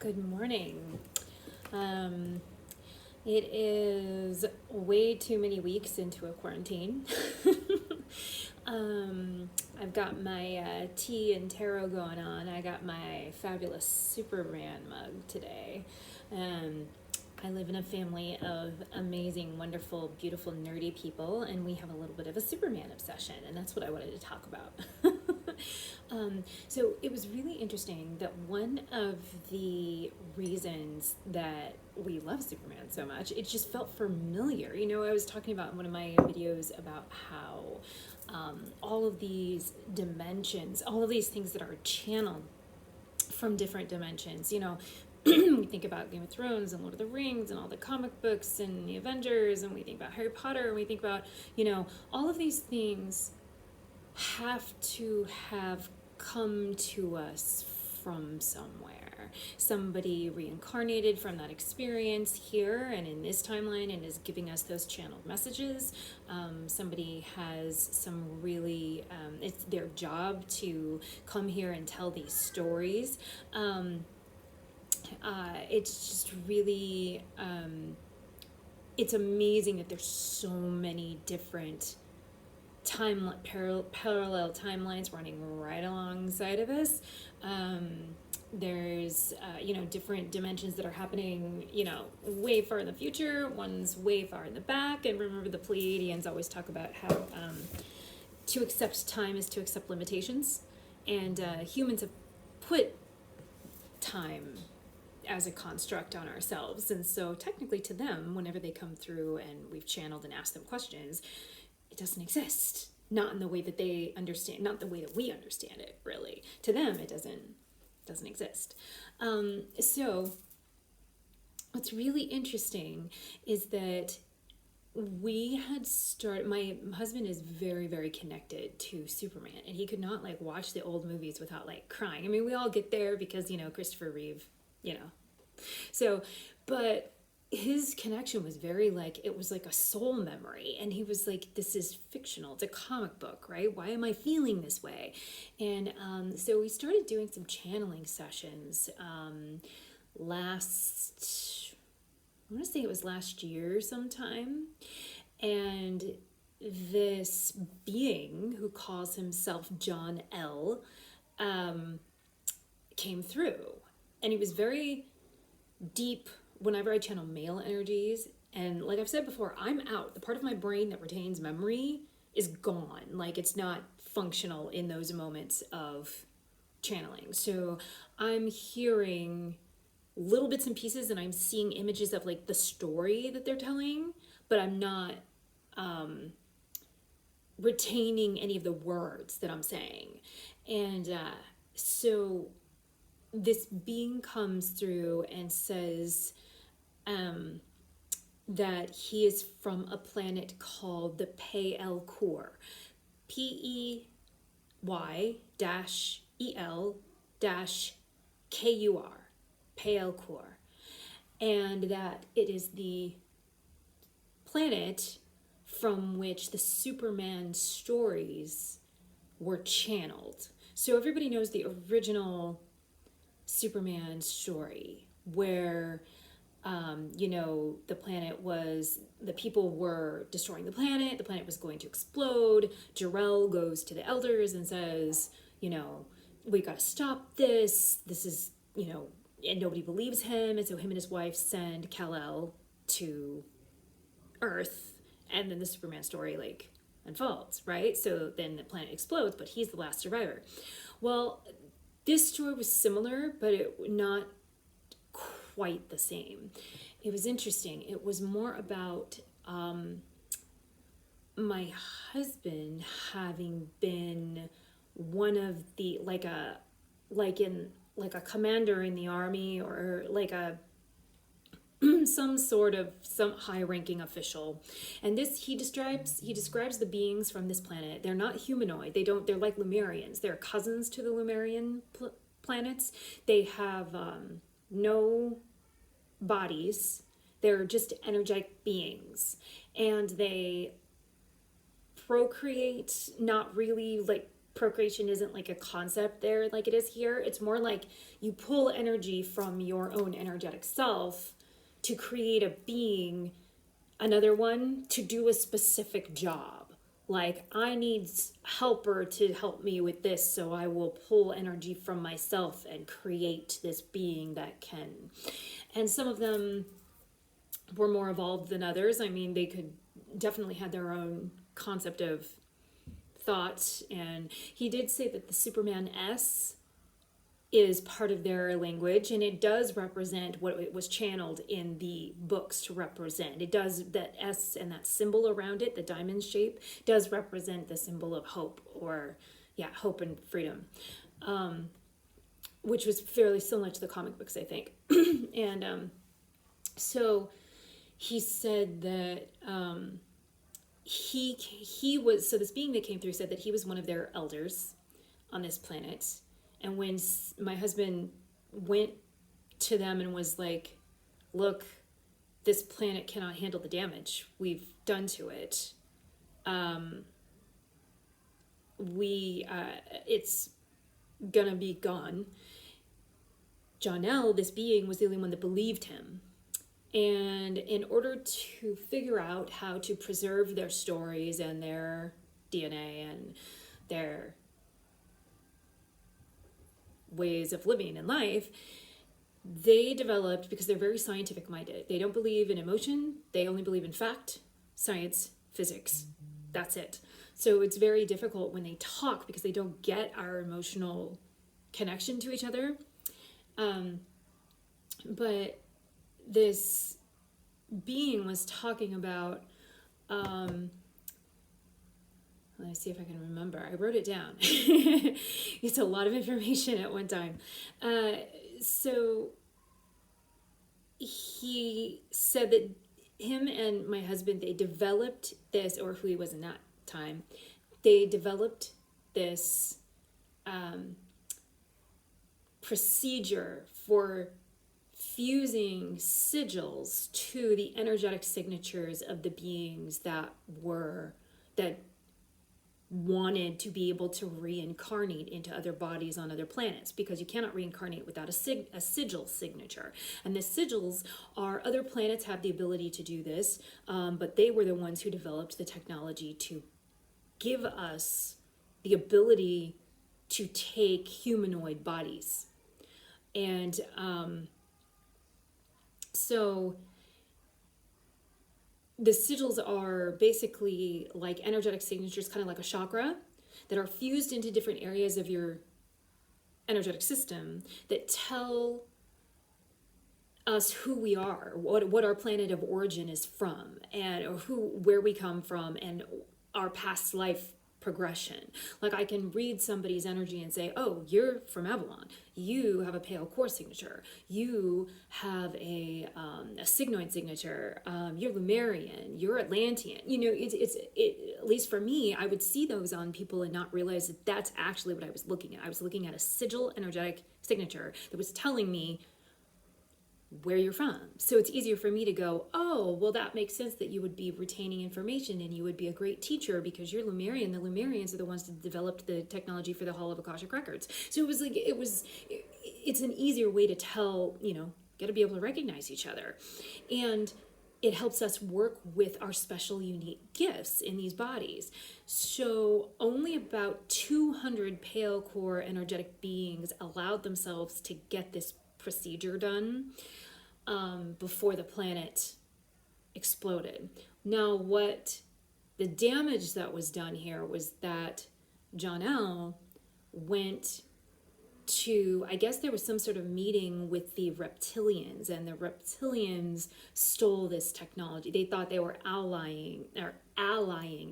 Good morning. It is way too many weeks into a quarantine. I've got my tea and tarot going on. I got my fabulous Superman mug today. I live in a family of amazing, wonderful, beautiful, nerdy people, and we have a little bit of a Superman obsession, and that's what I wanted to talk about. So it was really interesting that one of the reasons that we love Superman so much, it just felt familiar. You know, I was talking about in one of my videos about how all of these dimensions, all of these things that are channeled from different dimensions, you know, we think about Game of Thrones and Lord of the Rings and all the comic books and the Avengers, and we think about Harry Potter, and we think about, you know, all of these things have to have come to us from somewhere. Somebody reincarnated from that experience here and in this timeline and is giving us those channeled messages. Somebody has some really, it's their job to come here and tell these stories. It's just really, it's amazing that there's so many different parallel timelines running right alongside of us. There's different dimensions that are happening, way far in the future, one's way far in the back. And remember, the Pleiadians always talk about how to accept time is to accept limitations, and humans have put time as a construct on ourselves. And so technically to them, whenever they come through and we've channeled and asked them questions, it doesn't exist. Not in the way that they understand, not the way that we understand it, really. To them, it doesn't exist. So what's really interesting is that we had started, my husband is very, very connected to Superman, and he could not watch the old movies without crying. I mean, we all get there because, Christopher Reeve, So, but his connection was very it was like a soul memory, and he was like, this is fictional, it's a comic book, right? Why am I feeling this way? And so we started doing some channeling sessions I want to say it was last year sometime, and this being who calls himself John L came through, and he was very deep. Whenever I channel male energies, and like I've said before, I'm out. The part of my brain that retains memory is gone. It's not functional in those moments of channeling. So I'm hearing little bits and pieces, and I'm seeing images of the story that they're telling, but I'm not retaining any of the words that I'm saying. And so this being comes through and says that he is from a planet called the Peyel Core, PEY-EL-KUR, Peyel Core, and that it is the planet from which the Superman stories were channeled. So everybody knows the original Superman story where the planet was, the people were destroying the planet was going to explode. Jor-El goes to the elders and says, we got to stop this is, and nobody believes him, and so him and his wife send Kal-El to Earth, and then the Superman story unfolds, right? So then the planet explodes, but he's the last survivor. Well, this story was similar, but not quite the same. It was interesting. It was more about my husband having been one of the a commander in the army, or some high-ranking official. And he describes the beings from this planet. They're not humanoid. They're like Lemurians. They're cousins to the Lemurian planets. They have no bodies. They're just energetic beings, and they procreate, not really procreation isn't like a concept there like it is here. It's more like you pull energy from your own energetic self to create a being, another one, to do a specific job. Like, I need helper to help me with this, so I will pull energy from myself and create this being that can. And some of them were more evolved than others. I mean, they could definitely had their own concept of thought. And he did say that the Superman S is part of their language, and it does represent what it was channeled in the books to represent. It does, that S and that symbol around it, the diamond shape, does represent the symbol of hope, or hope and freedom, which was fairly similar to the comic books, I think. And so he said that he was, so this being that came through said that he was one of their elders on this planet. And when my husband went to them and was like, look, this planet cannot handle the damage we've done to it. It's gonna be gone. Jonelle, this being, was the only one that believed him. And in order to figure out how to preserve their stories and their DNA and their ways of living in life, they developed, because they're very scientific minded, they don't believe in emotion, they only believe in fact, science, physics. That's it. So it's very difficult when they talk because they don't get our emotional connection to each other. But this being was talking about, let me see if I can remember. I wrote it down. It's a lot of information at one time. So he said that him and my husband, they developed this, or who he was in that time, they developed this procedure for fusing sigils to the energetic signatures of the beings that wanted to be able to reincarnate into other bodies on other planets, because you cannot reincarnate without a sigil signature. And the sigils are, other planets have the ability to do this, but they were the ones who developed the technology to give us the ability to take humanoid bodies. And so the sigils are basically like energetic signatures, kind of like a chakra, that are fused into different areas of your energetic system that tell us who we are, what our planet of origin is from, and or where we come from, and our past life progression. Like, I can read somebody's energy and say, oh, you're from Avalon, you have a pale core signature, you have a signoid signature, you're Lumerian, you're Atlantean. You know, at least for me, I would see those on people and not realize that that's actually what I was looking at. I was looking at a sigil energetic signature that was telling me where you're from. So it's easier for me to go, oh, well, that makes sense that you would be retaining information and you would be a great teacher because you're Lumerian. The Lumerians are the ones that developed the technology for the Hall of Akashic Records. So it was like, it's an easier way to tell, got to be able to recognize each other. And it helps us work with our special, unique gifts in these bodies. So only about 200 pale core energetic beings allowed themselves to get this procedure done before the planet exploded. Now, what the damage that was done here was that Jonelle went to, I guess there was some sort of meeting with the reptilians, and the reptilians stole this technology. They thought they were allying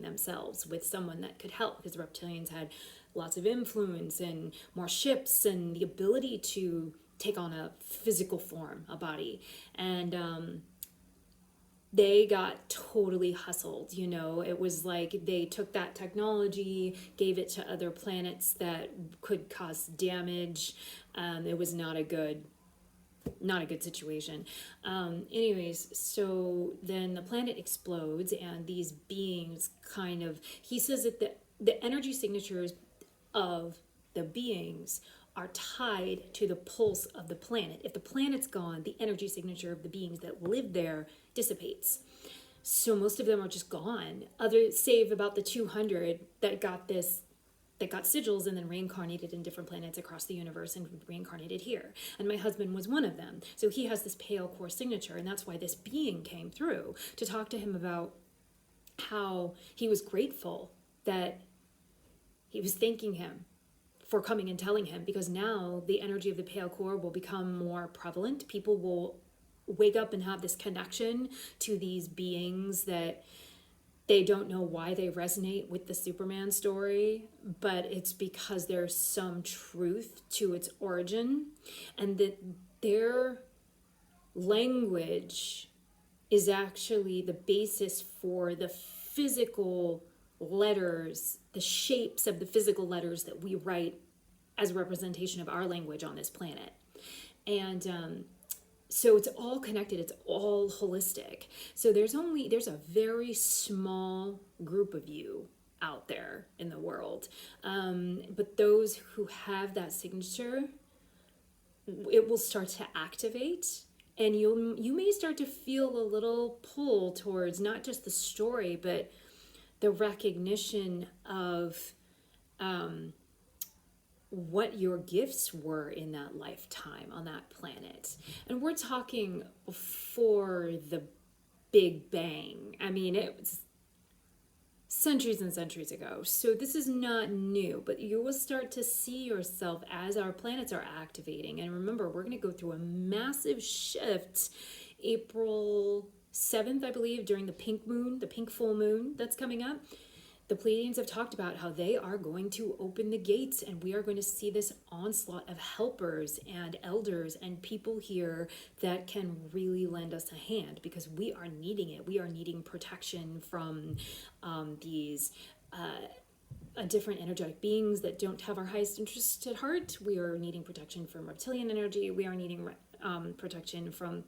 themselves with someone that could help, because the reptilians had lots of influence and more ships and the ability to take on a physical form, a body. And they got totally hustled. It was like they took that technology, gave it to other planets that could cause damage. It was not a good situation. Anyways, so then the planet explodes, and these beings he says that the energy signatures of the beings are tied to the pulse of the planet. If the planet's gone, the energy signature of the beings that live there dissipates. So most of them are just gone. Others, save about the 200 that got sigils and then reincarnated in different planets across the universe and reincarnated here. And my husband was one of them. So he has this pale core signature, and that's why this being came through to talk to him about how he was grateful that he was thanking him for coming and telling him, because now the energy of the pale core will become more prevalent. People will wake up and have this connection to these beings that they don't know why they resonate with the Superman story, but it's because there's some truth to its origin, and that their language is actually the basis for the physical letters, the shapes of the physical letters that we write as a representation of our language on this planet. And so it's all connected, it's all holistic. So there's a very small group of you out there in the world. But those who have that signature, it will start to activate, and you may start to feel a little pull towards not just the story, but the recognition of what your gifts were in that lifetime on that planet. And we're talking before the Big Bang. I mean, it was centuries and centuries ago. So this is not new, but you will start to see yourself as our planets are activating. And remember, we're going to go through a massive shift April 7th, I believe, during the pink full moon that's coming up. The Pleiadians have talked about how they are going to open the gates, and we are going to see this onslaught of helpers and elders and people here that can really lend us a hand, because we are needing it. We are needing protection from these different energetic beings that don't have our highest interest at heart. We are needing protection from reptilian energy. We are needing protection from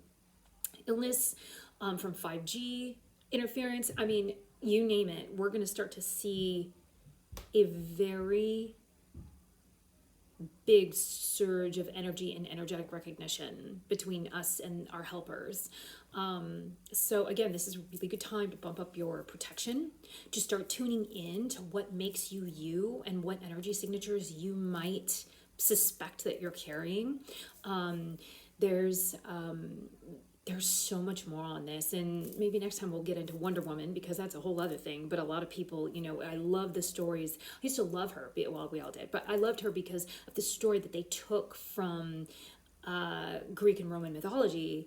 illness, from 5G interference. I mean, you name it. We're going to start to see a very big surge of energy and energetic recognition between us and our helpers. So again, this is a really good time to bump up your protection, to start tuning in to what makes you you and what energy signatures you might suspect that you're carrying. There's so much more on this, and maybe next time we'll get into Wonder Woman, because that's a whole other thing. But a lot of people, I love the stories. I used to love her, well, we all did, but I loved her because of the story that they took from Greek and Roman mythology,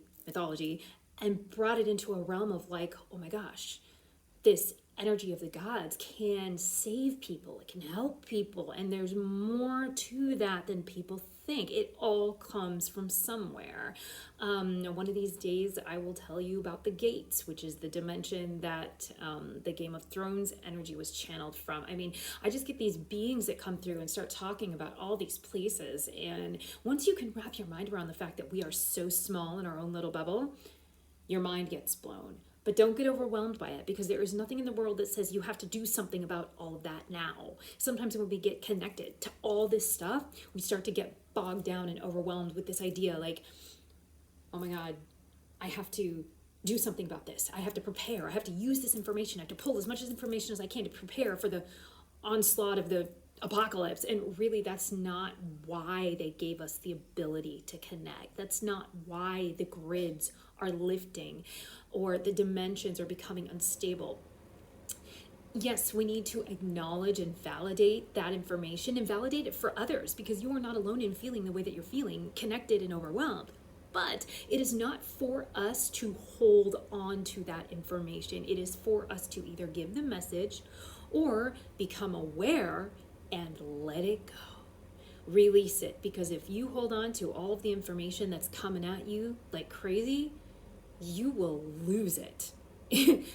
and brought it into a realm of like, oh my gosh, this energy of the gods can save people, it can help people, and there's more to that than people think. It all comes from somewhere. One of these days I will tell you about the gates, which is the dimension that the Game of Thrones energy was channeled from. I mean, I just get these beings that come through and start talking about all these places, and once you can wrap your mind around the fact that we are so small in our own little bubble, your mind gets blown. But don't get overwhelmed by it, because there is nothing in the world that says you have to do something about all of that now. Sometimes when we get connected to all this stuff, we start to get bogged down and overwhelmed with this idea like, oh my God, I have to do something about this. I have to prepare. I have to use this information. I have to pull as much information as I can to prepare for the onslaught of the apocalypse. And really, that's not why they gave us the ability to connect. That's not why the grids are lifting or the dimensions are becoming unstable. Yes, we need to acknowledge and validate that information and validate it for others, because you are not alone in feeling the way that you're feeling, connected and overwhelmed. But it is not for us to hold on to that information. It is for us to either give the message or become aware and let it go. Release it, because if you hold on to all of the information that's coming at you like crazy, you will lose it.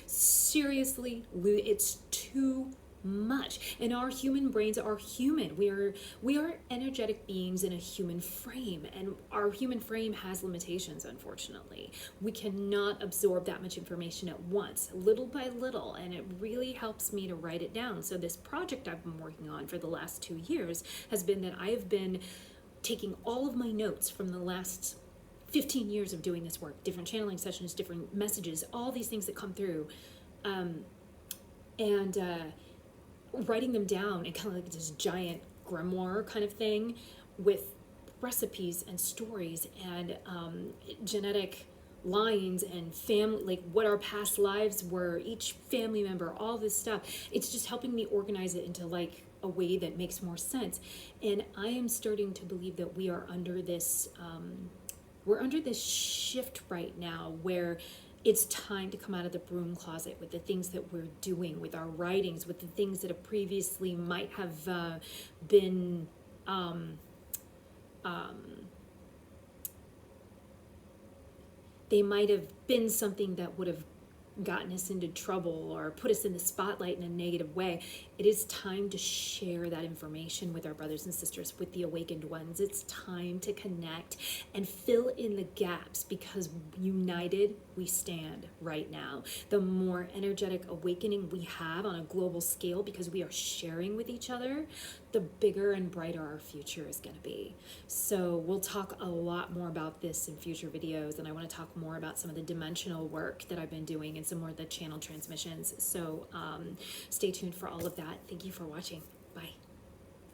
Seriously, it's too much. And our human brains are human. We are energetic beings in a human frame, and our human frame has limitations, unfortunately. We cannot absorb that much information at once, little by little, and it really helps me to write it down. So this project I've been working on for the last 2 years has been that I have been taking all of my notes from the last 15 years of doing this work, different channeling sessions, different messages, all these things that come through, and writing them down in kind of like this giant grimoire kind of thing with recipes and stories and genetic lines and family, like what our past lives were, each family member, all this stuff. It's just helping me organize it into like a way that makes more sense. And I am starting to believe that we are under this shift right now where it's time to come out of the broom closet with the things that we're doing, with our writings, with the things that have previously might have been they might have been something that would have gotten us into trouble or put us in the spotlight in a negative way. It is time to share that information with our brothers and sisters, with the awakened ones. It's time to connect and fill in the gaps, because united we stand right now. The more energetic awakening we have on a global scale, because we are sharing with each other, the bigger and brighter our future is going to be. So we'll talk a lot more about this in future videos, and I want to talk more about some of the dimensional work that I've been doing and some more of the channel transmissions. So stay tuned for all of that. Thank you for watching.